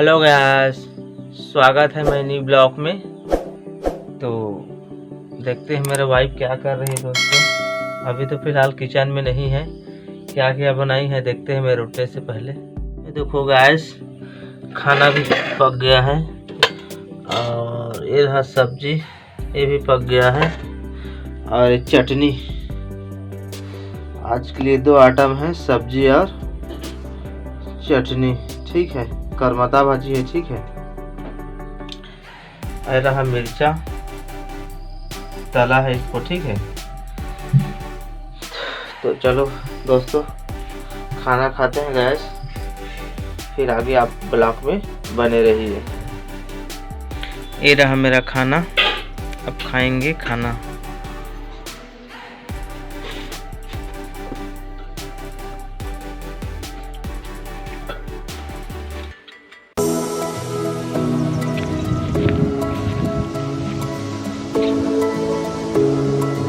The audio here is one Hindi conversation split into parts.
हेलो गाइस, स्वागत है मेरे न्यू ब्लॉग में। तो देखते हैं मेरे वाइफ क्या कर रही है दोस्तों। अभी तो फिलहाल किचन में नहीं है, क्या क्या बनाई है देखते हैं मेरे उठने से पहले। ये देखो गाइस, खाना भी पक गया है और ये रहा सब्जी, ये भी पक गया है और चटनी। आज के लिए 2 आइटम है, सब्जी और चटनी, ठीक है। करमता भाजी है, ठीक है। ये रहा मिर्चा, तला है इसको, ठीक है। तो चलो दोस्तों खाना खाते हैं गैस, फिर आगे आप ब्लॉग में बने रहिए। ये रहा मेरा खाना, अब खाएंगे खाना।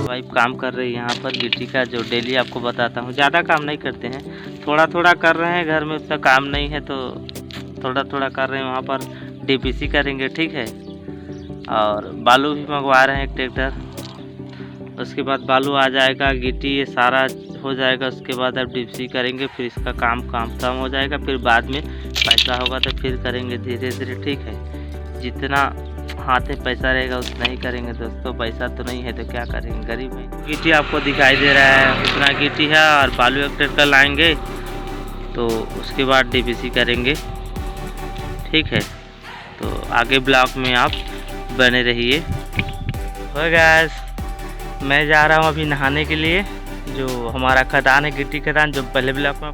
वाइफ काम कर रही है यहाँ पर गिट्टी का, जो डेली आपको बताता हूँ। ज़्यादा काम नहीं करते हैं, थोड़ा थोड़ा कर रहे हैं। घर में उतना काम नहीं है तो थोड़ा थोड़ा कर रहे हैं। वहाँ पर डीपीसी करेंगे, ठीक है। और बालू भी मंगवा रहे हैं एक ट्रैक्टर। उसके बाद बालू आ जाएगा, गिट्टी ये सारा हो जाएगा। उसके बाद अब डीपीसी करेंगे, फिर इसका काम खत्म हो जाएगा। फिर बाद में पैसा होगा तो फिर करेंगे धीरे धीरे, ठीक है। जितना हाथ में पैसा रहेगा उतना ही करेंगे दोस्तों। पैसा तो नहीं है तो क्या करेंगे, गरीब है। गिट्टी आपको दिखाई दे रहा है, उतना गिट्टी है। और बालू एक ट्रैक्टर लाएंगे तो उसके बाद डीपीसी करेंगे, ठीक है। तो आगे ब्लॉग में आप बने रहिए। हो गाइस, मैं जा रहा हूँ अभी नहाने के लिए। जो हमारा खदान है, गिट्टी खदान, जो पहले ब्लॉग में